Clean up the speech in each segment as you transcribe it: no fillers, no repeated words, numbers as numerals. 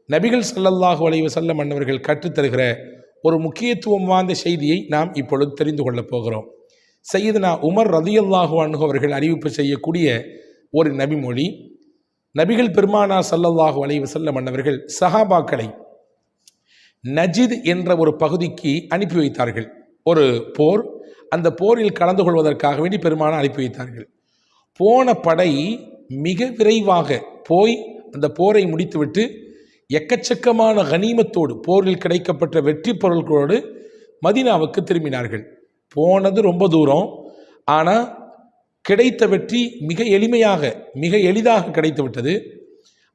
நபிகள் ஸல்லல்லாஹு அலைஹி வஸல்லம் அன்னவர்கள் கற்றுத்தருகிற ஒரு முக்கியத்துவம் வாய்ந்த செய்தியை நாம் இப்பொழுது தெரிந்து கொள்ளப் போகிறோம். சையதுனா உமர் ரலியல்லாஹு அன்ஹு அவர்கள் அறிவிப்பு செய்யக்கூடிய ஒரு நபிமொழி. நபிகள் பெருமானார் ஸல்லல்லாஹு அலைஹி வஸல்லம் அன்னவர்கள் சஹாபாக்களை நஜித் என்ற ஒரு பகுதிக்கு அனுப்பி வைத்தார்கள். ஒரு போர், அந்த போரில் கலந்து கொள்வதற்காக வேண்டி பெருமானார் அனுப்பி வைத்தார்கள். போன படை மிக விரைவாக போய் அந்த போரை முடித்துவிட்டு எக்கச்சக்கமான கனிமத்தோடு, போரில் கிடைக்கப்பட்ட வெற்றி பொருட்களோடு மதீனாவுக்கு திரும்பினார்கள். போனது ரொம்ப தூரம், ஆனால் கிடைத்த வெற்றி மிக எளிதாக கிடைத்து விட்டது.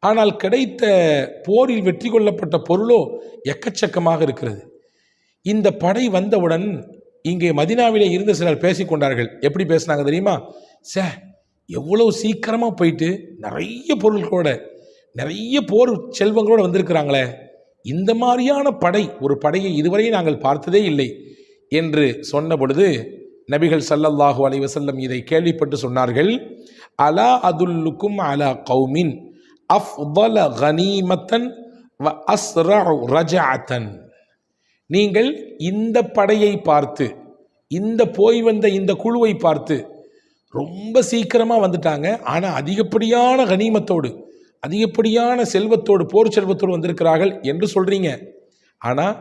ஆனால் கிடைத்த போரில் வெற்றி கொள்ளப்பட்ட பொருளோ எக்கச்சக்கமாக இருக்கிறது. இந்த படை வந்தவுடன் இங்கே மதீனாவிலே இருந்த சிலர் பேசிக்கொண்டார்கள். எப்படி பேசினாங்க தெரியுமா? எவ்வளவு சீக்கிரமாக போயிட்டு நிறைய பொருட்களோட, நிறைய போர் செல்வங்களோடு வந்திருக்கிறாங்களே, இந்த மாதிரியான படை, ஒரு படையை இதுவரை நாங்கள் பார்த்ததே இல்லை என்று சொன்ன பொழுது நபிகள் ஸல்லல்லாஹு அலைஹி வஸல்லம் இதை கேள்விப்பட்டு சொன்னார்கள், அலா அதுல்லுக்கும் அலா கௌமின் அஃதல கனீமத்தன் வ அஸ்ரஉ ரஜஅத்தன். நீங்கள் இந்த படையை பார்த்து, இந்த போய் வந்த இந்த குழுவை பார்த்து ரொம்ப சீக்கிரமாக வந்துட்டாங்க, ஆனால் அதிகப்படியான கனிமத்தோடு, அதிகப்படியான செல்வத்தோடு, போர் செல்வத்தோடு வந்திருக்கிறார்கள் என்று சொல்கிறீங்க. ஆனால்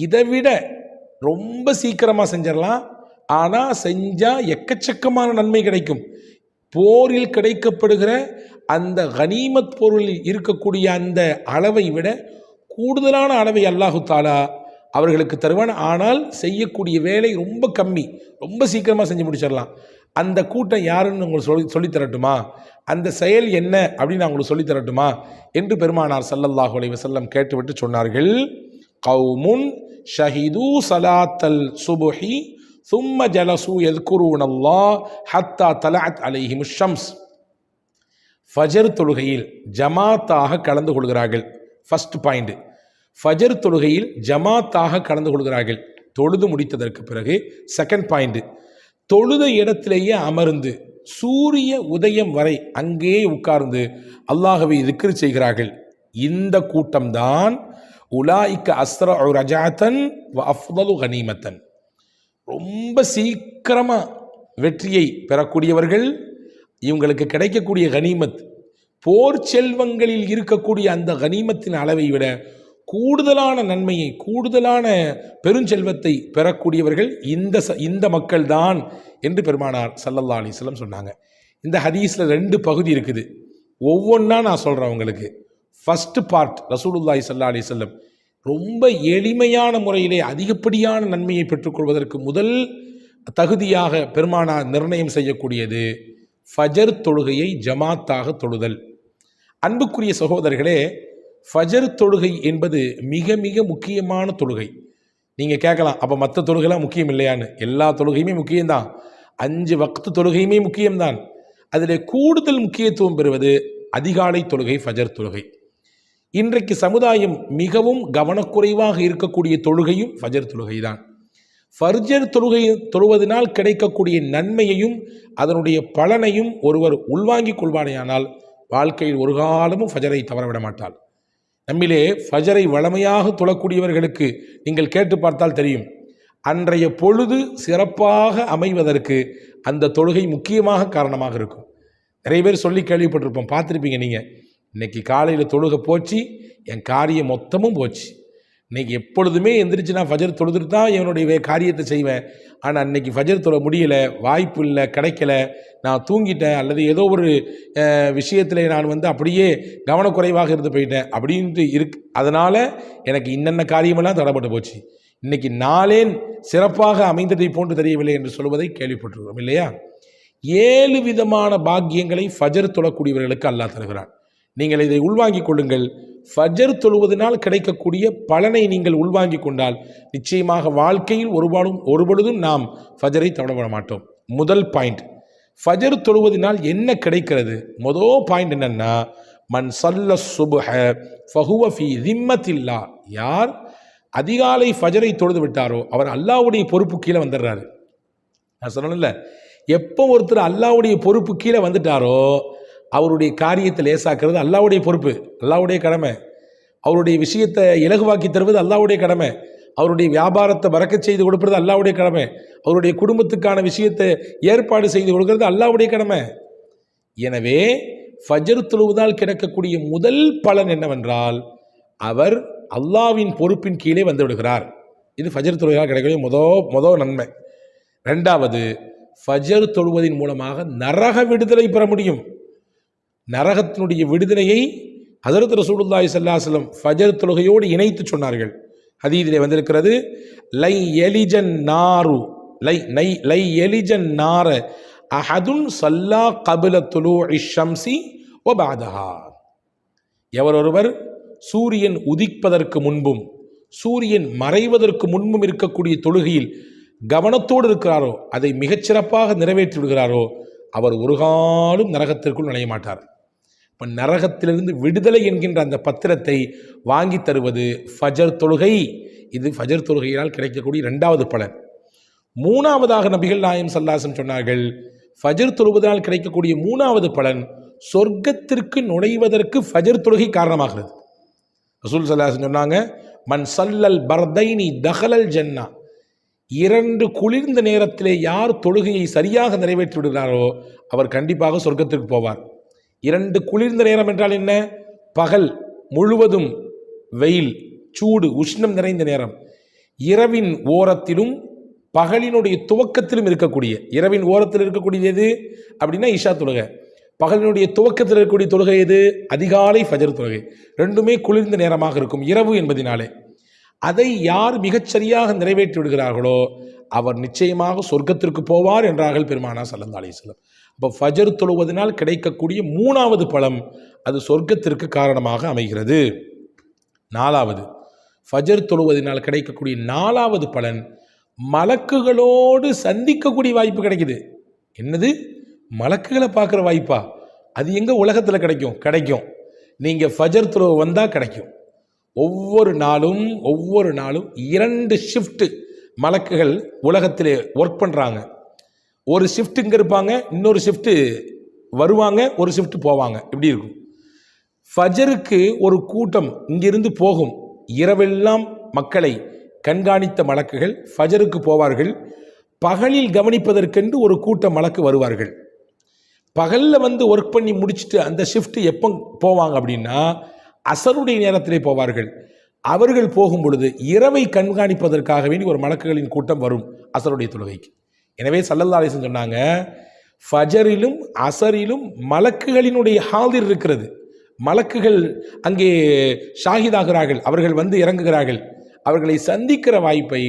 இதை விட ரொம்ப சீக்கிரமாக செஞ்சிடலாம், ஆனால் செஞ்சால் எக்கச்சக்கமான நன்மை கிடைக்கும். போரில் கிடைக்கப்படுகிற அந்த கனிமத் பொருளில் இருக்கக்கூடிய அந்த அளவை விட கூடுதலான அளவை அல்லாஹு தாலா அவர்களுக்கு தருவான். ஆனால் செய்யக்கூடிய வேலை ரொம்ப கம்மி, ரொம்ப சீக்கிரமாக செஞ்சு முடிச்சிடலாம். அந்த கூட்டம் யாருன்னு உங்களுக்கு சொல்லித்தரட்டுமா? அந்த செயல் என்ன அப்படின்னு நான் உங்களுக்கு சொல்லித்தரட்டுமா என்று பெருமானார் ஸல்லல்லாஹு அலைஹி வஸல்லம் கேட்டுவிட்டு சொன்னார்கள், கௌமுன் ஷஹிது ஸலாத்தல் சுபஹி ثم جلسوا يذكرون الله حتى طلعت عليهم الشمس. ஃபஜர் தொழுகையில் ஜமாத்தாக கலந்து கொள்கிறார்கள். ஃபர்ஸ்ட் பாயிண்ட், ஃபஜர் தொழுகையில் ஜமாத்தாக கலந்து கொள்கிறார்கள். தொழுது முடித்ததற்கு பிறகு செகண்ட் பாயிண்ட், தொழுத இடத்திலேயே அமர்ந்து சூரிய உதயம் வரை அங்கேயே உட்கார்ந்து அல்லாஹ்வை திக்ர் செய்கிறார்கள். இந்த கூட்டம்தான் உலாயிக்க அஸ்ரஉ ரஜஅத்தன் வ அஃதலு கனீமத்தன். ரொம்ப சீக்கிரமாக வெற்றியை பெறக்கூடியவர்கள். இவங்களுக்கு கிடைக்கக்கூடிய கனிமத், போர் செல்வங்களில் இருக்கக்கூடிய அந்த கனிமத்தின் அளவை விட கூடுதலான நன்மையை, கூடுதலான பெருஞ்செல்வத்தை பெறக்கூடியவர்கள் இந்த மக்கள் தான் என்று பெருமானார் ஸல்லல்லாஹு அலைஹி வஸல்லம் சொன்னாங்க. இந்த ஹதீஸில் 2 பகுதி இருக்குது. ஒவ்வொன்றா நான் சொல்கிறேன் உங்களுக்கு. ஃபர்ஸ்ட் பார்ட், ரசூலுல்லாஹி ஸல்லல்லாஹு அலைஹி வஸல்லம் ரொம்ப எளிமையான முறையிலே அதிகப்படியான நன்மையை பெற்றுக்கொள்வதற்கு முதல் தகுதியாக பெருமானார் நிர்ணயம் செய்யக்கூடியது ஃபஜர் தொழுகையை ஜமாத்தாக தொழுதல். அன்புக்குரிய சகோதரர்களே, ஃபஜர் தொழுகை என்பது மிக மிக முக்கியமான தொழுகை. நீங்கள் கேட்கலாம், அப்போ மற்ற தொழுகைலாம் முக்கியம் இல்லையான்னு. எல்லா தொழுகையுமே முக்கியம்தான், 5 வக்து தொழுகையுமே முக்கியம்தான். அதில் கூடுதல் முக்கியத்துவம் பெறுவது அதிகாலை தொழுகை, ஃபஜர் தொழுகை. இன்றைக்கு சமுதாயம் மிகவும் கவனக்குறைவாக இருக்கக்கூடிய தொழுகையும் ஃபஜர் தொழுகை தான். ஃபஜர் தொழுகை தொழுவதனால் கிடைக்கக்கூடிய நன்மையையும் அதனுடைய பலனையும் ஒருவர் உள்வாங்கிக் கொள்வானேயானால் வாழ்க்கையில் ஒரு காலமும் ஃபஜரை தவறவிட மாட்டாள். நம்மிலே ஃபஜரை வளமையாக தொழக்கூடியவர்களுக்கு நீங்கள் கேட்டு பார்த்தால் தெரியும், அன்றைய பொழுது சிறப்பாக அமைவதற்கு அந்த தொழுகை முக்கியமாக காரணமாக இருக்கும். நிறைய பேர் சொல்லி கேள்விப்பட்டிருப்போம், பார்த்துருப்பீங்க நீங்கள். இன்றைக்கி காலையில் தொழுகை போச்சு, என் காரியம் மொத்தமும் போச்சு. இன்றைக்கி எப்பொழுதுமே எந்திரிச்சு நான் ஃபஜர் தொழுதுட்டு தான் என்னுடைய காரியத்தை செய்வேன். ஆனால் இன்றைக்கி ஃபஜர் தொழ முடியலை, வாய்ப்பு இல்லை, கிடைக்கல, நான் தூங்கிட்டேன், அல்லது ஏதோ ஒரு விஷயத்தில் நான் அப்படியே கவனக்குறைவாக இருந்து போயிட்டேன் அப்படின்ட்டு அதனால் எனக்கு இன்னென்ன காரியமெல்லாம் தடைப்பட்டு போச்சு, இன்றைக்கி நாளே சிறப்பாக அமைந்ததை போன்று தெரியவில்லை என்று சொல்வதை கேள்விப்பட்டிருக்கிறோம் இல்லையா? 7 விதமான பாக்கியங்களை ஃபஜர் தொழக்கூடியவர்களுக்கு அல்லாஹ் தருகிறான். நீங்கள் இதை உள்வாங்கிக் கொள்ளுங்கள். ஃபஜர் தொழுவதனால் கிடைக்கக்கூடிய பலனை நீங்கள் உள்வாங்கிக் கொண்டால் நிச்சயமாக வாழ்க்கையில் ஒருபொழுதும் நாம் ஃபஜரை தவறவிட மாட்டோம். முதல் பாயிண்ட், ஃபஜர் தொழுவதனால் என்ன கிடைக்கிறது? முதல் பாயிண்ட் என்னன்னா, மன் ஸல்ல ஸுப்ஹ ஃபஹுவ ஃபீ திம்மத்தில்லாஹ். யார் அதிகாலை ஃபஜரை தொழுது விட்டாரோ அவர் அல்லாஹ்வுடைய பொறுப்பு கீழே வந்துடுறாரு. நான் சொன்னேன்ல, எப்போ ஒருத்தர் அல்லாஹ்வுடைய பொறுப்பு கீழே வந்துட்டாரோ அவருடைய காரியத்தை லேசாக்குறது அல்லாஹ்வுடைய பொறுப்பு, அல்லாஹ்வுடைய கடமை. அவருடைய விஷயத்தை இலகுவாக்கி தருவது அல்லாஹ்வுடைய கடமை. அவருடைய வியாபாரத்தை பறக்கச் செய்து கொடுப்பது அல்லாஹ்வுடைய கடமை. அவருடைய குடும்பத்துக்கான விஷயத்தை ஏற்பாடு செய்து கொடுக்கிறது அல்லாஹ்வுடைய கடமை. எனவே ஃபஜ்ர் தொழுவதால் கிடைக்கக்கூடிய முதல் பலன் என்னவென்றால், அவர் அல்லாஹ்வின் பொறுப்பின் கீழே வந்து விடுகிறார். இது ஃபஜ்ர் தொழுவதால் கிடைக்கக்கூடிய முதல் நன்மை. ரெண்டாவது, ஃபஜ்ர் தொழுவதின் மூலமாக நரக விடுதலை பெற முடியும். நரகத்தினுடைய விடுதலையை ஹஜ்ரத் ரசூலுல்லாஹி ஸல்லல்லாஹு அலைஹி வஸல்லம் ஃபஜ்ர் தொழுகையோடு இணைத்து சொன்னார்கள். ஹதீஸிலே வந்திருக்கிறது, லை எலிஜன் நாரு லை எலிஜன் நார அஹதுன் ஸல்லா கப்ல துலூஇ ஷம்ஸி வ பஅதஹா. எவரொருவர் சூரியன் உதிப்பதற்கு முன்பும் சூரியன் மறைவதற்கு முன்பும் இருக்கக்கூடிய தொழுகையில் கவனத்தோடு இருக்கிறாரோ, அதை மிகச்சிறப்பாக நிறைவேற்றி விடுகிறாரோ, அவர் ஒரு காலும் நரகத்திற்குள் நுழைய மாட்டார். இப்போ நரகத்திலிருந்து விடுதலை என்கின்ற அந்த பத்திரத்தை வாங்கி தருவது ஃபஜர் தொழுகை. இது ஃபஜர் தொழுகையினால் கிடைக்கக்கூடிய இரண்டாவது பலன். மூணாவதாக நபிகள் நாயகம் ஸல்லல்லாஹு அலைஹி வஸல்லம் சொன்னார்கள், ஃபஜர் தொழுவதால் கிடைக்கக்கூடிய மூணாவது பலன், சொர்க்கத்திற்கு நுழைவதற்கு ஃபஜர் தொழுகை காரணமாகிறது. ரசூல் ஸல்லல்லாஹு அலைஹி வஸல்லம் சொன்னாங்க, மன் சல்லல் பர்தைனி தஹலல் ஜன்னா. இரண்டு குளிர்ந்த நேரத்திலே யார் தொழுகையை சரியாக நிறைவேற்றி விடுகிறாரோ அவர் கண்டிப்பாக சொர்க்கத்திற்கு போவார். இரண்டு குளிர்ந்த நேரம் என்றால் என்ன? பகல் முழுவதும் வெயில், சூடு, உஷ்ணம் நிறைந்த நேரம். இரவின் ஓரத்திலும் பகலினுடைய துவக்கத்திலும் இருக்கக்கூடிய, இரவின் ஓரத்தில் இருக்கக்கூடியது எது அப்படின்னா இஷா தொழுகை. பகலினுடைய துவக்கத்தில் இருக்கக்கூடிய தொழுகை எது? அதிகாலை ஃபஜர் தொழுகை. ரெண்டுமே குளிர்ந்த நேரமாக இருக்கும் இரவு என்பதினாலே. அதை யார் மிகச்சரியாக நிறைவேற்றி விடுகிறார்களோ அவர் நிச்சயமாக சொர்க்கத்திற்கு போவார் என்றார்கள் பெருமானார் ஸல்லல்லாஹு அலைஹி வஸல்லம். அப்போ ஃபஜர் தொழுவதனால் கிடைக்கக்கூடிய மூணாவது பலம், அது சொர்க்கத்திற்கு காரணமாக அமைகிறது. நாலாவது, ஃபஜர் தொழுவதனால் கிடைக்கக்கூடிய நாலாவது பலன், மலக்குகளோடு சந்திக்கக்கூடிய வாய்ப்பு கிடைக்குது. என்னது? மலக்குகளை பார்க்குற வாய்ப்பா? அது எங்கே உலகத்தில் கிடைக்கும்? கிடைக்கும். நீங்கள் ஃபஜர் தொழுவ வந்தால் கிடைக்கும். ஒவ்வொரு நாளும் 2 ஷிஃப்ட் மலக்குகள் உலகத்திலே ஒர்க் பண்ணுறாங்க. ஒரு ஷிஃப்ட் இங்கே இருப்பாங்க, இன்னொரு ஷிஃப்ட்டு வருவாங்க, ஒரு ஷிஃப்ட் போவாங்க. இப்படி இருக்கும். ஃபஜருக்கு ஒரு கூட்டம் இங்கிருந்து போகும். இரவெல்லாம் மக்களை கண்காணித்த மலக்குகள் ஃபஜருக்கு போவார்கள். பகலில் கவனிப்பதற்கென்று ஒரு கூட்டம் மலக்கு வருவார்கள். பகலில் வந்து ஒர்க் பண்ணி முடிச்சுட்டு அந்த ஷிஃப்ட் எப்போ போவாங்க அப்படின்னா அசருடைய நேரத்திலே போவார்கள். அவர்கள் போகும் பொழுது இரவை கண்காணிப்பதற்காக வேண்டி ஒரு மலக்குகளின் கூட்டம் வரும் அசருடைய தொழுகைக்கு. எனவே ஸல்லல்லாஹு அலைஹி வஸல்லம் சொன்னாங்க, ஃபஜரிலும் அசரிலும் மலக்குகளினுடைய ஹாதிர் இருக்கிறது. மலக்குகள் அங்கே ஷாஹிதாகிறார்கள், அவர்கள் வந்து இறங்குகிறார்கள். அவர்களை சந்திக்கிற வாய்ப்பை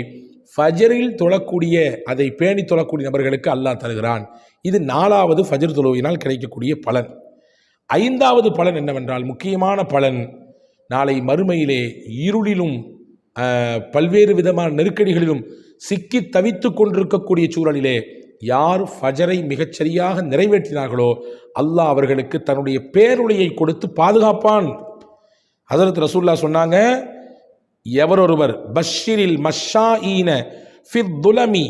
ஃபஜரில் தொழக்கூடிய, அதை பேணி தொழக்கூடிய நபர்களுக்கு அல்லாஹ் தருகிறான். இது 4வது ஃபஜர் தொழுகையினால் கிடைக்கக்கூடிய பலன். 5வது பலன் என்னவென்றால், முக்கியமான பலன், நாளை மறுமையிலே இருளிலும் பல்வேறு விதமான நெருக்கடிகளிலும் சிக்கி தவித்து கொண்டிருக்கக்கூடிய சூழலிலே யார் ஃபஜரை மிகச்சரியாக நிறைவேற்றினார்களோ அல்லாஹ் அவர்களுக்கு தன்னுடைய பேரொளியை கொடுத்து பாதுகாப்பான். ஹஜ்ரத் ரசூலுல்லாஹ் சொன்னாங்க, எவரொருவர் பஷ்ஷிரில் மஷாஈன ஃபித் துலமி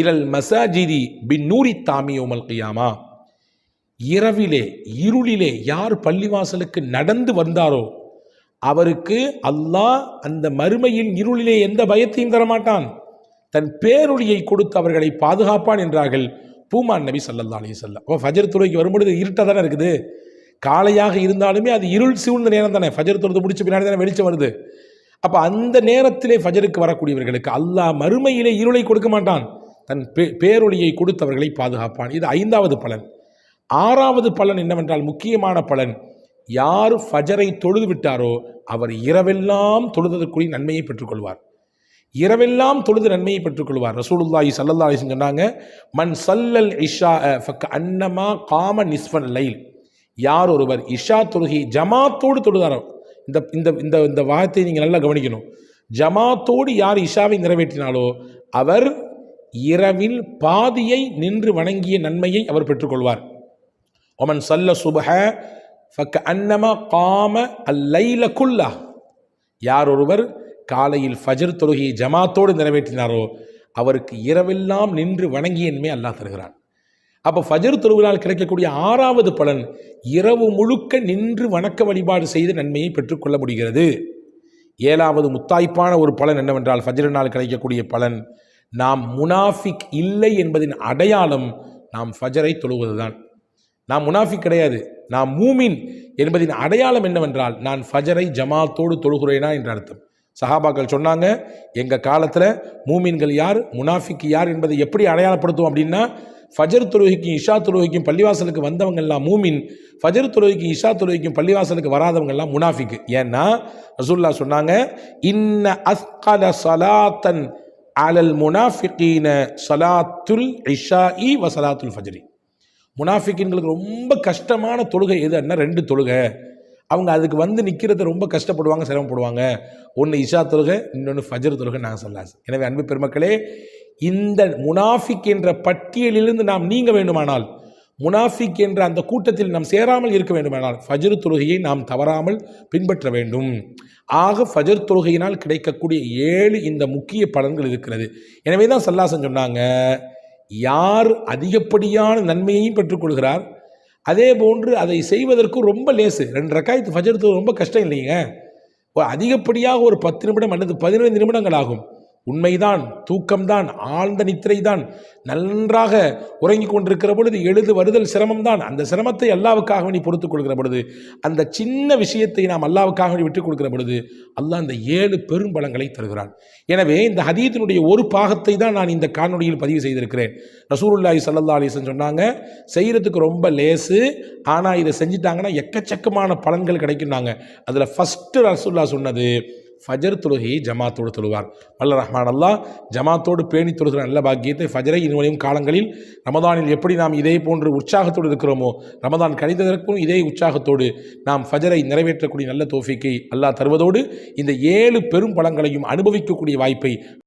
இலல் மசாஜிதி பின்னூரி தாமி யௌமல் கியாமா. இரவிலே இருளிலே யார் பள்ளிவாசலுக்கு நடந்து வந்தாரோ அவருக்கு அல்லாஹ் அந்த மறுமையில் இருளிலே எந்த பயத்தையும் தரமாட்டான், தன் பேரொளியை கொடுத்து அவர்களை பாதுகாப்பான் என்றார்கள் பூமான் நபி ஸல்லல்லாஹு அலைஹி வஸல்லம். அப்போ ஃபஜர் தொழுகைக்கு வரும்பொழுது இருட்டாக தானே இருக்குது. காலையாக இருந்தாலுமே அது இருள் சூழ்ந்த நேரம் தானே. ஃபஜர் தொழுது முடிச்ச பின்னாடி தானே வெளிச்சம் வருது. அப்போ அந்த நேரத்திலே ஃபஜருக்கு வரக்கூடியவர்களுக்கு அல்லாஹ் மறுமையிலே இருளை கொடுக்க மாட்டான், தன் பேரொளியை கொடுத்து அவர்களை பாதுகாப்பான். இது 5வது பலன். 6வது பலன் என்னவென்றால், முக்கியமான பலன், யார் ஃபஜரை தொழுது விட்டாரோ அவர் இரவெல்லாம் தொழுதற்குரிய நன்மையை பெற்றுக்கொள்வார். இரவெல்லாம் தொழுது நன்மையை பெற்றுக்கொள்வார். ரசூலுல்லாஹி ஸல்லல்லாஹு அலைஹி வஸல்லம் சொன்னாங்க, மன் சல்லல் இஷா ஃபக்க அன்னமா காம நிஸ்ஃபல் லைல். யார் ஒருவர் இஷா தொழுகை ஜமாத்தோடு தொழுதாரோ, இந்த வார்த்தையை நீங்கள் நல்லா கவனிக்கணும். ஜமாத்தோடு யார் இஷாவை நிறைவேற்றினாலோ அவர் இரவில் பாதியை நின்று வணங்கிய நன்மையை அவர் பெற்றுக்கொள்வார். ஒமன் சல்ல சுபஹ ஃபக்க அன்னமா காம அல்லைல குல்லா. யார் ஒருவர் காலையில் ஃபஜர் தொழுகையை ஜமாத்தோடு நிறைவேற்றினாரோ அவருக்கு இரவெல்லாம் நின்று வணங்கிய நன்மை அல்லாஹ் தருகிறான். அப்போ ஃபஜர் தொழுவதால் கிடைக்கக்கூடிய 6வது பலன், இரவு முழுக்க நின்று வணக்க வழிபாடு செய்து நன்மையை பெற்றுக்கொள்ள முடிகிறது. 7வது முத்தாய்ப்பான ஒரு பலன் என்னவென்றால், ஃபஜ்ரினால் கிடைக்கக்கூடிய பலன், நாம் முனாஃபிக் இல்லை என்பதின் அடையாளம் நாம் ஃபஜரை தொழுவதுதான். நாம் முனாஃபிக் கிடையாது, நாம் மூமின் என்பதின் அடையாளம் என்னவென்றால், நான் ஃபஜரை ஜமாத்தோடு தொழுகிறேனா என்ற அர்த்தம். சஹாபாக்கள் சொன்னாங்க, எங்கள் காலத்தில் மூமின்கள் யார், முனாஃபிக் யார் என்பதை எப்படி அடையாளப்படுத்துவோம் அப்படின்னா, ஃபஜர் தொழுகைக்கும் இஷா தொழுகைக்கும் பள்ளிவாசலுக்கு வந்தவங்க எல்லாம் மூமின், ஃபஜர் தொழுகைக்கும் இஷா தொழுகைக்கும் பள்ளிவாசலுக்கு வராதவங்க எல்லாம் முனாஃபிக். ஏன்னா ரசூலுல்லாஹ் சொன்னாங்க, இன்ன அஸ்கல ஸலாத்தன் அலல் முனாஃபிகீன ஸலாத்துல் இஷாஇ வ ஸலாத்துல் ஃபஜ்ரி. முனாஃபிக்கின்களுக்கு ரொம்ப கஷ்டமான தொழுகை எதுன்னா 2 தொழுகை. அவங்க அதுக்கு வந்து நிற்கிறத ரொம்ப கஷ்டப்படுவாங்க, சிரமப்படுவாங்க. ஒன்று இஷா தொழுகை, இன்னொன்று ஃபஜர் தொழுகை. நாங்கள் சொல்லலாம். எனவே அன்பு பெருமக்களே, இந்த முனாஃபிக் என்ற பட்டியலிலிருந்து நாம் நீங்க வேண்டுமானால், முனாஃபிக் என்ற அந்த கூட்டத்தில் நாம் சேராமல் இருக்க வேண்டுமானால், ஃபஜர் தொழுகையை நாம் தவறாமல் பின்பற்ற வேண்டும். ஆக ஃபஜர் தொழுகையினால் கிடைக்கக்கூடிய 7 இந்த முக்கிய பலன்கள் இருக்கிறது. எனவே தான் ஸல்லல்லாஹு சொன்னாங்க, யார் அதிகப்படியான நன்மையையும் பெற்றுக்கொள்கிறார், அதே போன்று அதை செய்வதற்கு ரொம்ப லேசு. 2 ரக்காயத்து ஃபஜர் தொழுகை ரொம்ப கஷ்டம் இல்லைங்க. அதிகப்படியாக ஒரு 10 நிமிடம் அல்லது 15 நிமிடங்கள் ஆகும். உண்மைதான், தூக்கம்தான், ஆழ்ந்த நித்திரை தான். நன்றாக உறங்கிக் கொண்டிருக்கிற பொழுது எழுது வருதல் சிரமம்தான். அந்த சிரமத்தை அல்லாவுக்காக வேண்டி பொறுத்துக் கொள்கிற பொழுது, அந்த சின்ன விஷயத்தை நாம் அல்லாவுக்காக வேண்டி விட்டுக் கொடுக்கிற பொழுது, அல்லாஹ் அந்த 7 பெரும் பலங்களை தருகிறான். எனவே இந்த ஹதீத்தினுடைய ஒரு பாகத்தை தான் நான் இந்த காணொளியில் பதிவு செய்திருக்கிறேன். ரசூலுல்லாஹி ஸல்லல்லாஹு அலைஹி வஸல்லம் சொன்னாங்க, செய்யறதுக்கு ரொம்ப லேசு, ஆனால் இதை செஞ்சிட்டாங்கன்னா எக்கச்சக்கமான பலன்கள் கிடைக்குன்னாங்க. அதில் ஃபஸ்ட்டு ரசூலுல்லாஹ் சொன்னது, ஃபஜர் தொழுகையை ஜமாத்தோடு தொழுவார். வல்ல ரஹ்மான் அல்லாஹ் ஜமாத்தோடு பேணி தொழுகிற நல்ல பாக்கியத்தை ஃபஜரை இனிவரும் காலங்களில் ரமதானில் எப்படி நாம் இதே போன்று உற்சாகத்தோடு இருக்கிறோமோ, ரமதான் கழிந்ததற்கும் இதே உற்சாகத்தோடு நாம் ஃபஜரை நிறைவேற்றக்கூடிய நல்ல தௌஃபீக்கை அல்லாஹ் தருவதோடு, இந்த 7 பெரும் பலன்களையும் அனுபவிக்கக்கூடிய வாய்ப்பை